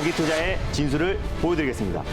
장기투자의 진수를 보여드리겠습니다.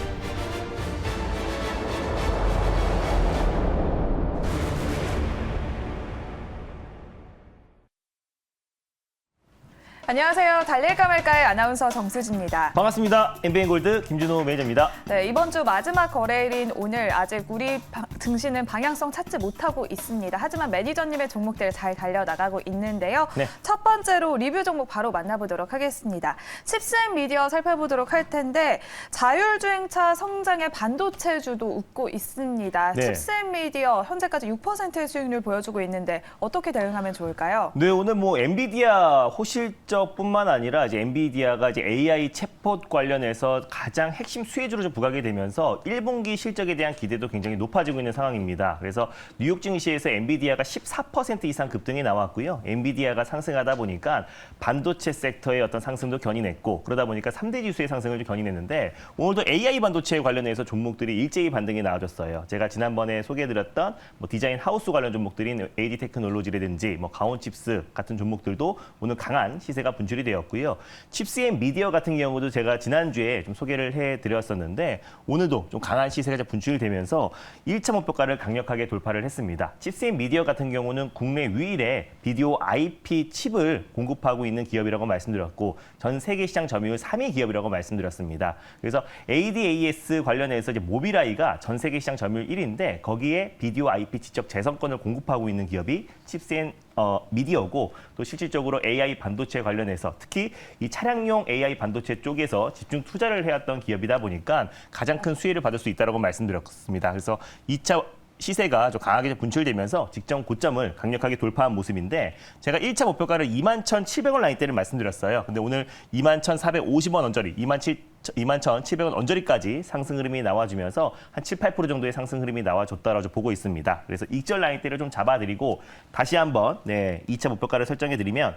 안녕하세요. 달릴까 말까의 아나운서 정수지입니다. 반갑습니다. MBN골드 김준호 매니저입니다. 네, 이번 주 마지막 거래일인 오늘 아직 우리 증시는 방향성 찾지 못하고 있습니다. 하지만 매니저님의 종목들 잘 달려나가고 있는데요. 네. 첫 번째로 리뷰 종목 바로 만나보도록 하겠습니다. 칩스앤미디어 살펴보도록 할 텐데 자율주행차 성장에 반도체주도 웃고 있습니다. 네. 칩스앤미디어 현재까지 6%의 수익률 보여주고 있는데 어떻게 대응하면 좋을까요? 네, 오늘 엔비디아 호실적뿐만 아니라 이제 엔비디아가 이제 AI 챗봇 관련해서 가장 핵심 수혜주로 좀 부각이 되면서 1분기 실적에 대한 기대도 굉장히 높아지고 있는 상황입니다. 그래서 뉴욕 증시에서 엔비디아가 14% 이상 급등이 나왔고요. 엔비디아가 상승하다 보니까 반도체 섹터의 어떤 상승도 견인했고 그러다 보니까 3대 지수의 상승을 좀 견인했는데 오늘도 AI 반도체 관련해서 종목들이 일제히 반등이 나와줬어요. 제가 지난번에 소개해드렸던 디자인 하우스 관련 종목들인 AD 테크놀로지라든지 가온칩스 같은 종목들도 오늘 강한 시세가 분출이 되었고요. 칩스앤미디어 같은 경우도 제가 지난주에 좀 소개를 해드렸었는데 오늘도 좀 강한 시세가 분출되면서 1차 목표가를 강력하게 돌파를 했습니다. 칩스앤미디어 같은 경우는 국내 유일의 비디오 IP 칩을 공급하고 있는 기업이라고 말씀드렸고 전 세계 시장 점유율 3위 기업이라고 말씀드렸습니다. 그래서 ADAS 관련해서 이제 모빌아이가 전 세계 시장 점유율 1위인데 거기에 비디오 IP 지적 재선권을 공급하고 있는 기업이 칩스앤미디어고 또 실질적으로 AI 반도체 관련해서 특히 이 차량용 AI 반도체 쪽에서 집중 투자를 해왔던 기업이다 보니까 가장 큰 수혜를 받을 수 있다고 말씀드렸습니다. 그래서 2차 시세가 좀 강하게 분출되면서 직전 고점을 강력하게 돌파한 모습인데 제가 1차 목표가를 21,700원 라인대를 말씀드렸어요. 근데 오늘 21,450원 언저리, 21,700원 언저리까지 상승 흐름이 나와주면서 한 7, 8% 정도의 상승 흐름이 나와줬다라고 보고 있습니다. 그래서 익절 라인대를 좀 잡아드리고 다시 한번 2차 목표가를 설정해드리면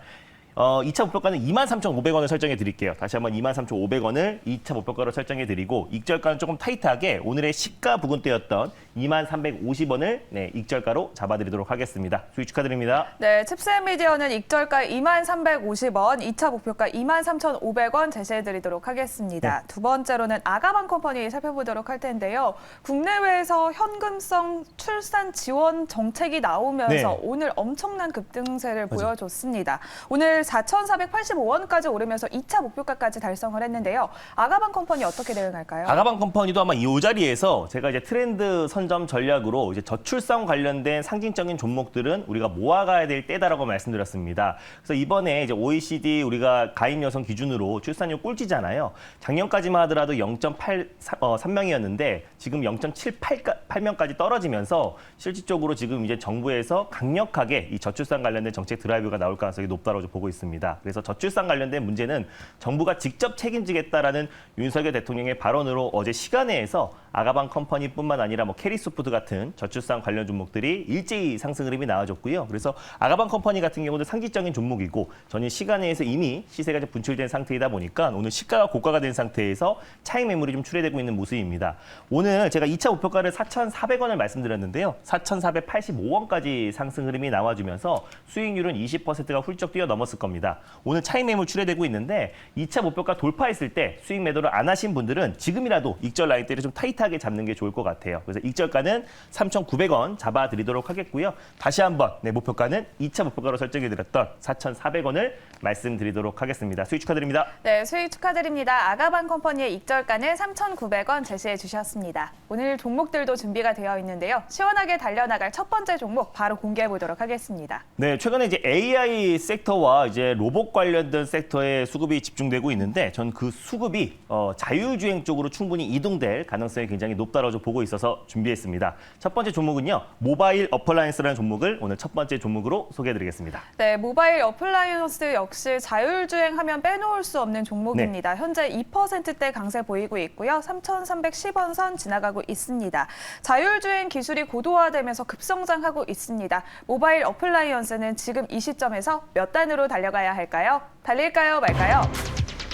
2차 목표가는 23,500원을 설정해 드릴게요. 다시 한번 23,500원을 2차 목표가로 설정해 드리고 익절가는 조금 타이트하게 오늘의 시가 부근대였던 23,350원을 익절가로 잡아드리도록 하겠습니다. 수익 축하드립니다. 네, 칩스앤미디어는 익절가 23,350원, 2차 목표가 23,500원 제시해드리도록 하겠습니다. 네. 두 번째로는 아가방 컴퍼니 살펴보도록 할 텐데요. 국내외에서 현금성 출산 지원 정책이 나오면서 네. 오늘 엄청난 급등세를 맞아요. 보여줬습니다. 오늘 4,485원까지 오르면서 2차 목표가까지 달성을 했는데요. 아가방 컴퍼니 어떻게 대응할까요? 아가방 컴퍼니도 아마 이 자리에서 제가 이제 트렌드 선점 전략으로 이제 저출산 관련된 상징적인 종목들은 우리가 모아가야 될 때다라고 말씀드렸습니다. 그래서 이번에 이제 OECD 우리가 가입 여성 기준으로 출산율 꼴찌잖아요. 작년까지만 하더라도 0.83명이었는데 지금 0.78명까지 떨어지면서 실질적으로 지금 이제 정부에서 강력하게 이 저출산 관련된 정책 드라이브가 나올 가능성이 높다고 보고 있습니다. 그래서 저출산 관련된 문제는 정부가 직접 책임지겠다라는 윤석열 대통령의 발언으로 어제 시간회에서 아가방 컴퍼니뿐만 아니라 캐리소프트 같은 저출산 관련 종목들이 일제히 상승 흐름이 나와줬고요. 그래서 아가방 컴퍼니 같은 경우도 상징적인 종목이고 전일 시간회에서 이미 시세가 분출된 상태이다 보니까 오늘 시가가 고가가 된 상태에서 차익 매물이 좀 출회되고 있는 모습입니다. 오늘 제가 2차 목표가를 4,400원을 말씀드렸는데요. 4,485원까지 상승 흐름이 나와주면서 수익률은 20%가 훌쩍 뛰어넘었을 겁니다. 오늘 차익 매물 출회되고 있는데 2차 목표가 돌파했을 때 수익 매도를 안 하신 분들은 지금이라도 익절 라인대를 좀 타이트하게 잡는 게 좋을 것 같아요. 그래서 익절가는 3,900원 잡아드리도록 하겠고요. 다시 한번 목표가는 2차 목표가로 설정해드렸던 4,400원을 말씀드리도록 하겠습니다. 수익 축하드립니다. 네, 수익 축하드립니다. 아가방 컴퍼니의 익절가는 3,900원 제시해 주셨습니다. 오늘 종목들도 준비가 되어 있는데요. 시원하게 달려나갈 첫 번째 종목 바로 공개해 보도록 하겠습니다. 네, 최근에 이제 AI 섹터와 이제 로봇 관련된 섹터에 수급이 집중되고 있는데 전 그 수급이 자율주행 쪽으로 충분히 이동될 가능성이 굉장히 높다고 보고 있어서 준비했습니다. 첫 번째 종목은요. 모바일 어플라이언스라는 종목을 오늘 첫 번째 종목으로 소개해드리겠습니다. 네, 모바일 어플라이언스 역시 자율주행하면 빼놓을 수 없는 종목입니다. 네. 현재 2%대 강세 보이고 있고요. 3,310원 선 지나가고 있습니다. 자율주행 기술이 고도화되면서 급성장하고 있습니다. 모바일 어플라이언스는 지금 이 시점에서 몇 단으로 달려가야 할까요? 달릴까요, 말까요?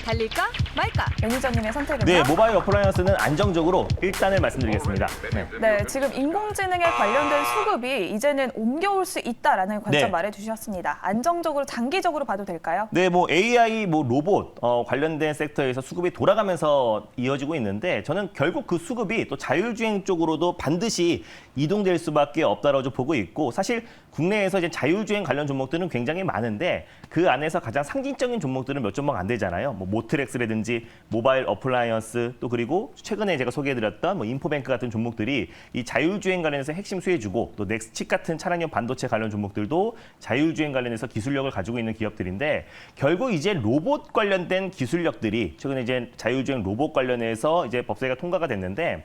달릴까 말까? 매니저님의 선택은요? 네, 모바일 어플라이언스는 안정적으로 1단을 말씀드리겠습니다. 네. 네, 지금 인공지능에 관련된 수급이 이제는 옮겨올 수 있다라는 관점 네. 말해주셨습니다. 안정적으로 장기적으로 봐도 될까요? 네, 뭐 AI, 뭐 로봇 관련된 섹터에서 수급이 돌아가면서 이어지고 있는데 저는 결국 그 수급이 또 자율주행 쪽으로도 반드시 이동될 수밖에 없다라고 보고 있고 사실 국내에서 이제 자율주행 관련 종목들은 굉장히 많은데 그 안에서 가장 상징적인 종목들은 몇 종목 안 되잖아요. 뭐 모트렉스라든지 모바일 어플라이언스 또 그리고 최근에 제가 소개해드렸던 뭐 인포뱅크 같은 종목들이 이 자율주행 관련해서 핵심 수혜주고 또 넥스칩 같은 차량용 반도체 관련 종목들도 자율주행 관련해서 기술력을 가지고 있는 기업들인데 결국 이제 로봇 관련된 기술력들이 최근에 이제 자율주행 로봇 관련해서 이제 법제가 통과가 됐는데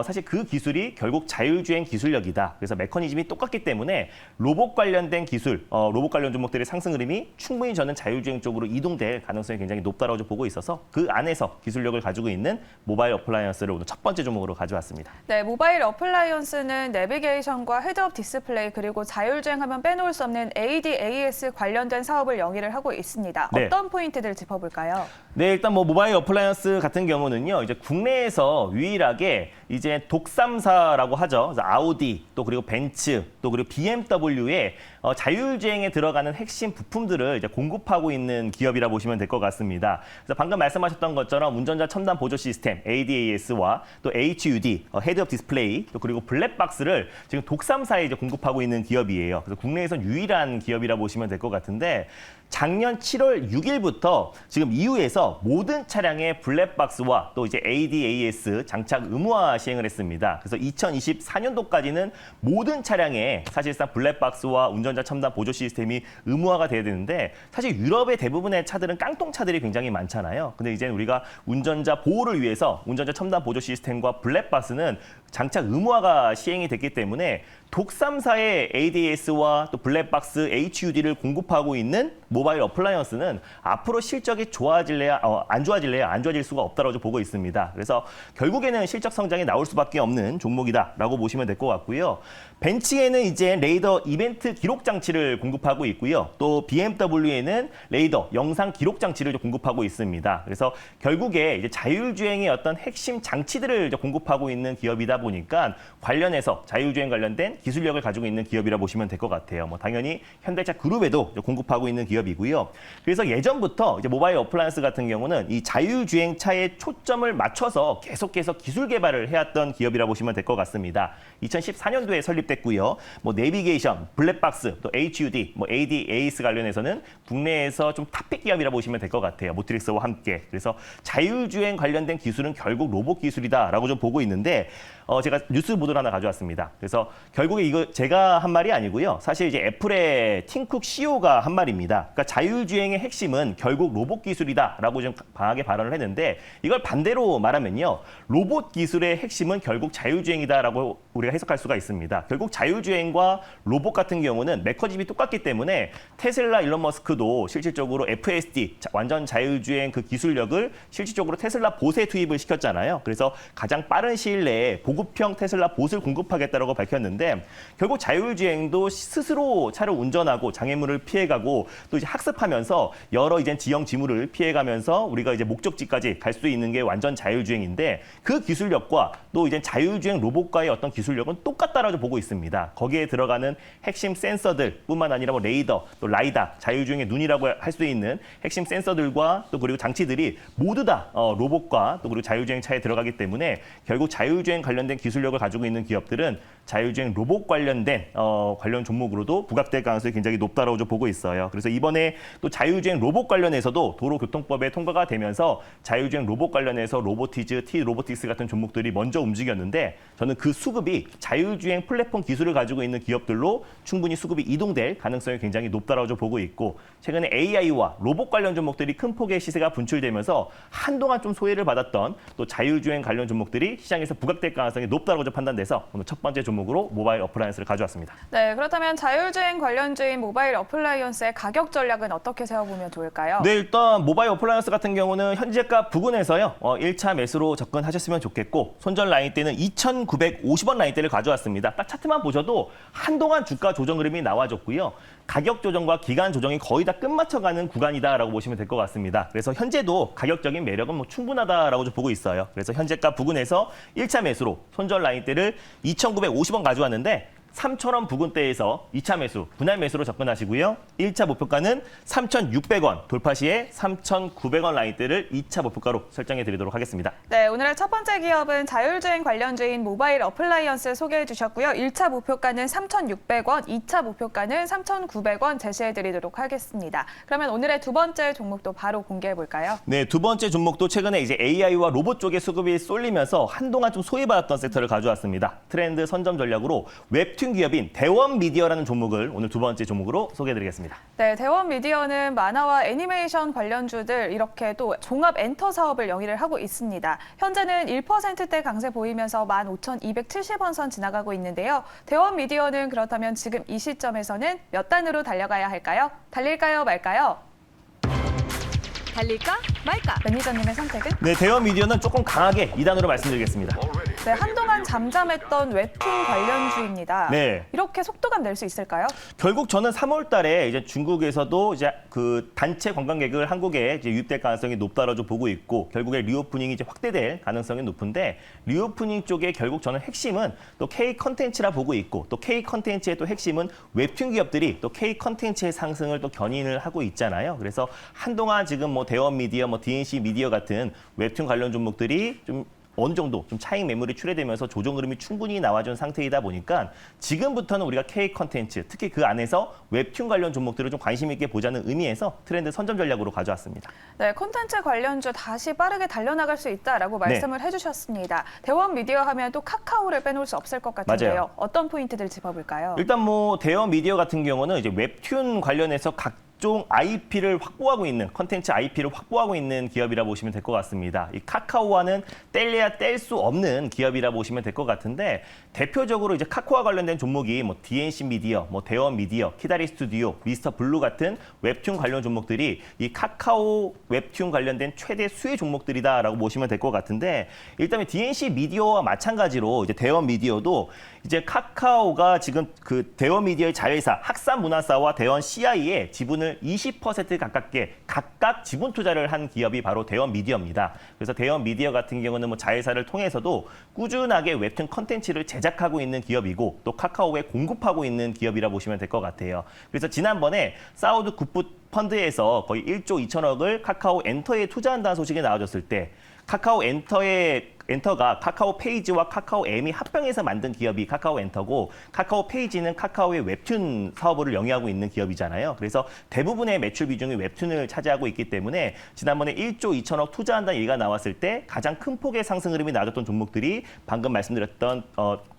사실 그 기술이 결국 자율주행 기술력이다. 그래서 메커니즘이 똑같기 때문에 로봇 관련된 기술, 로봇 관련 종목들의 상승 흐름이 충분히 저는 자율주행 쪽으로 이동될 가능성이 굉장히 높다라고 좀 보고 있어서 그 안에서 기술력을 가지고 있는 모바일 어플라이언스를 오늘 첫 번째 종목으로 가져왔습니다. 네, 모바일 어플라이언스는 내비게이션과 헤드업 디스플레이 그리고 자율주행하면 빼놓을 수 없는 ADAS 관련된 사업을 영위를 하고 있습니다. 네. 어떤 포인트들 짚어볼까요? 네, 일단 뭐 모바일 어플라이언스 같은 경우는요, 이제 국내에서 유일하게 이제 독삼사라고 하죠. 그래서 아우디, 또 그리고 벤츠, 또 그리고 BMW의 자율주행에 들어가는 핵심 부품들을 이제 공급하고 있는 기업이라 보시면 될 것 같습니다. 그래서 방금 말씀하셨던 것처럼 운전자 첨단 보조 시스템 ADAS와 또 HUD, 헤드업 디스플레이, 또 그리고 블랙박스를 지금 독삼사에 이제 공급하고 있는 기업이에요. 그래서 국내에선 유일한 기업이라 보시면 될 것 같은데 작년 7월 6일부터 지금 EU에서 모든 차량의 블랙박스와 또 이제 ADAS 장착 의무화 시행을 했습니다. 그래서 2024년도까지는 모든 차량에 사실상 블랙박스와 운전자 첨단 보조 시스템이 의무화가 돼야 되는데 사실 유럽의 대부분의 차들은 깡통 차들이 굉장히 많잖아요. 근데 이제 우리가 운전자 보호를 위해서 운전자 첨단 보조 시스템과 블랙박스는 장착 의무화가 시행이 됐기 때문에 독삼사의 ADAS와 또 블랙박스 HUD를 공급하고 있는 모바일 어플라이언스는 앞으로 실적이 좋아질래야 안 좋아질래야 안 좋아질 수가 없다고 보고 있습니다. 그래서 결국에는 실적 성장이 나올 수밖에 없는 종목이다라고 보시면 될 것 같고요. 벤츠에는 이제 레이더 이벤트 기록 장치를 공급하고 있고요. 또 BMW에는 레이더 영상 기록 장치를 공급하고 있습니다. 그래서 결국에 이제 자율주행의 어떤 핵심 장치들을 이제 공급하고 있는 기업이다 보니까 관련해서 자율주행 관련된 기술력을 가지고 있는 기업이라 보시면 될 것 같아요. 뭐 당연히 현대차 그룹에도 공급하고 있는 기업이고요. 그래서 예전부터 이제 모바일 어플라이언스 같은 경우는 이 자율주행 차에 초점을 맞춰서 계속해서 기술 개발을 해왔던 기업이라 보시면 될 것 같습니다. 2014년도에 설립됐고요. 뭐 내비게이션, 블랙박스, 또 HUD, 뭐 ADAS 관련해서는 국내에서 좀 탑픽 기업이라 보시면 될 것 같아요. 모트릭스와 함께. 그래서 자율주행 관련된 기술은 결국 로봇 기술이다라고 좀 보고 있는데 제가 뉴스 보도를 하나 가져왔습니다. 그래서 결국에 이거 제가 한 말이 아니고요. 사실 이제 애플의 팀쿡 CEO가 한 말입니다. 그러니까 자율주행의 핵심은 결국 로봇 기술이다라고 좀 강하게 발언을 했는데 이걸 반대로 말하면요. 로봇 기술의 핵심은 결국 자율주행이다라고 우리가 해석할 수가 있습니다. 결국 자율주행과 로봇 같은 경우는 메커니즘이 똑같기 때문에 테슬라 일론 머스크도 실질적으로 FSD 완전 자율주행 그 기술력을 실질적으로 테슬라 봇에 투입을 시켰잖아요. 그래서 가장 빠른 시일 내에 보급형 테슬라 봇을 공급하겠다라고 밝혔는데 결국 자율주행도 스스로 차를 운전하고 장애물을 피해가고 또 이제 학습하면서 여러 이제 지형 지물을 피해가면서 우리가 이제 목적지까지 갈 수 있는 게 완전 자율주행인데 그 기술력과 또 이제 자율주행 로봇과의 어떤 기술력은 똑같다라고 보고 있습니다. 거기에 들어가는 핵심 센서들뿐만 아니라 뭐 레이더, 또 라이다, 자율주행의 눈이라고 할 수 있는 핵심 센서들과 또 그리고 장치들이 모두 다 로봇과 또 그리고 자율주행 차에 들어가기 때문에 결국 자율주행 관련된 기술력을 가지고 있는 기업들은 자율주행 로봇 관련된 관련 종목으로도 부각될 가능성이 굉장히 높다라고 좀 보고 있어요. 그래서 이번에 또 자율주행 로봇 관련해서도 도로교통법에 통과가 되면서 자율주행 로봇 관련해서 로보티즈, T-로보틱스 같은 종목들이 먼저 움직였는데 저는 그 수급이 자율주행 플랫폼 기술을 가지고 있는 기업들로 충분히 수급이 이동될 가능성이 굉장히 높다라고 좀 보고 있고 최근에 AI와 로봇 관련 종목들이 큰 폭의 시세가 분출되면서 한동안 좀 소외를 받았던 또 자율주행 관련 종목들이 시장에서 부각될 가능성이 높다고 좀 판단돼서 오늘 첫 번째 종목으로 모바일 어플라이언스를 가져왔습니다. 네, 그렇다면 자율주행 관련주인 모바일 어플라이언스의 가격 전략은 어떻게 세워보면 좋을까요? 네, 일단 모바일 어플라이언스 같은 경우는 현재가 부근에서요. 1차 매수로 접근하셨으면 좋겠고 손절 라인대는 2,950원 라인대를 가져왔습니다. 딱 차트만 보셔도 한동안 주가 조정 흐름이 나와줬고요. 가격 조정과 기간 조정이 거의 다 끝마쳐가는 구간이다라고 보시면 될 것 같습니다. 그래서 현재도 가격적인 매력은 뭐 충분하다라고 좀 보고 있어요. 그래서 현재가 부근에서 1차 매수로 손절 라인대를 2,950원 가져왔는데 3,000원 부근대에서 2차 매수, 분할 매수로 접근하시고요. 1차 목표가는 3,600원, 돌파 시에 3,900원 라인대를 2차 목표가로 설정해 드리도록 하겠습니다. 네, 오늘의 첫 번째 기업은 자율주행 관련주인 모바일 어플라이언스 소개해 주셨고요. 1차 목표가는 3,600원, 2차 목표가는 3,900원 제시해 드리도록 하겠습니다. 그러면 오늘의 두 번째 종목도 바로 공개해 볼까요? 네, 두 번째 종목도 최근에 이제 AI와 로봇 쪽에 수급이 쏠리면서 한동안 좀 소외받았던 섹터를 가져왔습니다. 트렌드 선점 전략으로 웹툰 기업인 대원미디어라는 종목을 오늘 두 번째 종목으로 소개해드리겠습니다. 네, 대원미디어는 만화와 애니메이션 관련주들 이렇게 또 종합 엔터 사업을 영위를 하고 있습니다. 현재는 1%대 강세 보이면서 15,270원 선 지나가고 있는데요. 대원미디어는 그렇다면 지금 이 시점에서는 몇 단으로 달려가야 할까요? 달릴까요, 말까요? 달릴까 말까? 매니저님의 선택은? 네, 대원미디어는 조금 강하게 2단으로 말씀드리겠습니다. 네, 한동안 잠잠했던 웹툰 관련주입니다. 네. 이렇게 속도감 낼 수 있을까요? 결국 저는 3월 달에 이제 중국에서도 이제 그 단체 관광객을 한국에 이제 유입될 가능성이 높다라고 좀 보고 있고 결국에 리오프닝이 이제 확대될 가능성이 높은데 리오프닝 쪽에 결국 저는 핵심은 또 K 컨텐츠라 보고 있고 또 K 컨텐츠의 또 핵심은 웹툰 기업들이 또 K 컨텐츠의 상승을 또 견인을 하고 있잖아요. 그래서 한동안 지금 뭐 대원 미디어, 뭐 DNC 미디어 같은 웹툰 관련 종목들이 좀 어느 정도 좀 차익 매물이 출회되면서 조정 흐름이 충분히 나와준 상태이다 보니까 지금부터는 우리가 K 컨텐츠, 특히 그 안에서 웹툰 관련 종목들을 좀 관심 있게 보자는 의미에서 트렌드 선점 전략으로 가져왔습니다. 네, 콘텐츠 관련주 다시 빠르게 달려나갈 수 있다라고 말씀을 해주셨습니다. 대원 미디어 하면 또 카카오를 빼놓을 수 없을 것 같은데요. 맞아요. 어떤 포인트들 짚어볼까요? 일단 뭐 대원 미디어 같은 경우는 이제 웹툰 관련해서 각종 IP를 확보하고 있는 컨텐츠 IP를 확보하고 있는 기업이라 보시면 될 것 같습니다. 이 카카오와는 뗄래야 뗄 수 없는 기업이라 보시면 될 것 같은데 대표적으로 이제 카카오와 관련된 종목이 뭐 DNC 미디어, 뭐 대원 미디어, 키다리 스튜디오, 미스터 블루 같은 웹툰 관련 종목들이 이 카카오 웹툰 관련된 최대 수혜 종목들이다라고 보시면 될 것 같은데 일단 DNC 미디어와 마찬가지로 이제 대원 미디어도 이제 카카오가 지금 그 대원 미디어의 자회사 학산문화사와 대원 CI에 지분을 20% 가깝게 각각 지분 투자를 한 기업이 바로 대원 미디어입니다. 그래서 대원 미디어 같은 경우는 뭐 자회사를 통해서도 꾸준하게 웹툰 컨텐츠를 제작하고 있는 기업이고 또 카카오에 공급하고 있는 기업이라 보시면 될 것 같아요. 그래서 지난번에 사우드 굿풋 펀드에서 거의 1조 2천억을 카카오 엔터에 투자한다는 소식이 나와줬을 때 카카오 엔터가 카카오 페이지와 카카오 M이 합병해서 만든 기업이 카카오 엔터고 카카오 페이지는 카카오의 웹툰 사업을 영위하고 있는 기업이잖아요. 그래서 대부분의 매출 비중이 웹툰을 차지하고 있기 때문에 지난번에 1조 2천억 투자한다는 얘기가 나왔을 때 가장 큰 폭의 상승 흐름이 나왔던 종목들이 방금 말씀드렸던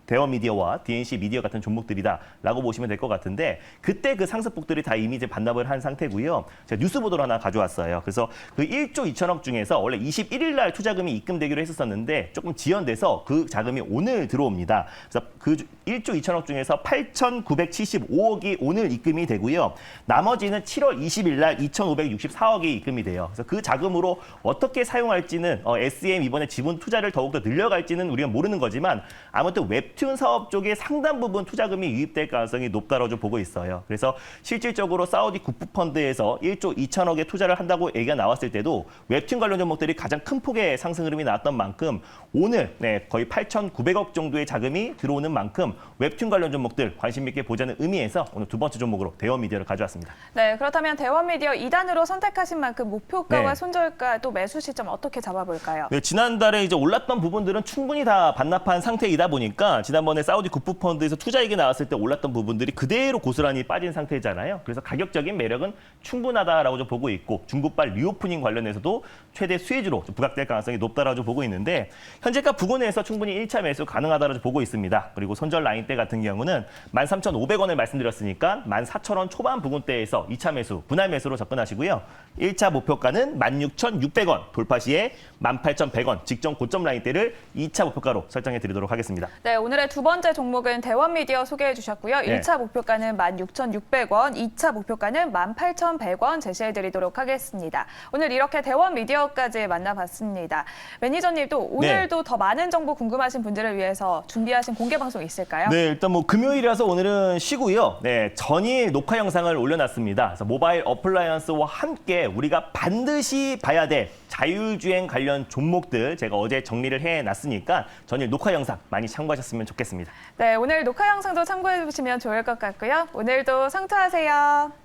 대원 미디어와 DNC 미디어 같은 종목들이다라고 보시면 될 것 같은데 그때 그 상승폭들이 다 이미 이제 반납을 한 상태고요. 제가 뉴스 보도를 하나 가져왔어요. 그래서 그 1조 2천억 중에서 원래 21일 날 투자금이 입금되기로 했었는데 조금 지연돼서 그 자금이 오늘 들어옵니다. 그래서 그 1조 2천억 중에서 8,975억이 오늘 입금이 되고요. 나머지는 7월 20일 날 2,564억이 입금이 돼요. 그래서 그 자금으로 어떻게 사용할지는 SM 이번에 지분 투자를 더욱더 늘려갈지는 우리가 모르는 거지만 아무튼 웹툰 사업 쪽에 상당 부분 투자금이 유입될 가능성이 높다고 좀 보고 있어요. 그래서 실질적으로 사우디 국부펀드에서 1조 2천억의 투자를 한다고 얘기가 나왔을 때도 웹툰 관련 종목들이 가장 큰 폭의 상승 흐름이 나왔던 만큼 오늘 거의 8,900억 정도의 자금이 들어오는 만큼 웹툰 관련 종목들 관심 있게 보자는 의미에서 오늘 두 번째 종목으로 대원 미디어를 가져왔습니다. 네, 그렇다면 대원 미디어 2단으로 선택하신 만큼 목표가와 네. 손절가 또 매수 시점 어떻게 잡아볼까요? 네, 지난달에 이제 올랐던 부분들은 충분히 다 반납한 상태이다 보니까 지난번에 사우디 국부펀드에서 투자액이 나왔을 때 올랐던 부분들이 그대로 고스란히 빠진 상태잖아요. 그래서 가격적인 매력은 충분하다라고 좀 보고 있고 중국발 리오프닝 관련해서도 최대 수혜주로 좀 부각될 가능성이 높다라고 좀 보고 있는데 현재가 부근에서 충분히 1차 매수 가능하다라고 좀 보고 있습니다. 그리고 손절 라인대 같은 경우는 13,500원을 말씀드렸으니까 14,000원 초반 부근대에서 2차 매수, 분할 매수로 접근하시고요. 1차 목표가는 16,600원, 돌파 시에 18,100원 직전 고점 라인대를 2차 목표가로 설정해 드리도록 하겠습니다. 네, 오늘의 오늘의 두 번째 종목은 대원미디어 소개해 주셨고요. 네. 1차 목표가는 16,600원, 2차 목표가는 18,100원 제시해 드리도록 하겠습니다. 오늘 이렇게 대원미디어까지 만나봤습니다. 매니저님도 오늘도 더 많은 정보 궁금하신 분들을 위해서 준비하신 공개 방송 있을까요? 네, 일단 뭐 금요일이라서 오늘은 쉬고요. 네, 전일 녹화 영상을 올려놨습니다. 그래서 모바일 어플라이언스와 함께 우리가 반드시 봐야 될 자율주행 관련 종목들 제가 어제 정리를 해놨으니까 전일 녹화 영상 많이 참고하셨으면 좋겠습니다. 네, 오늘 녹화 영상도 참고해 보시면 좋을 것 같고요. 오늘도 성투하세요.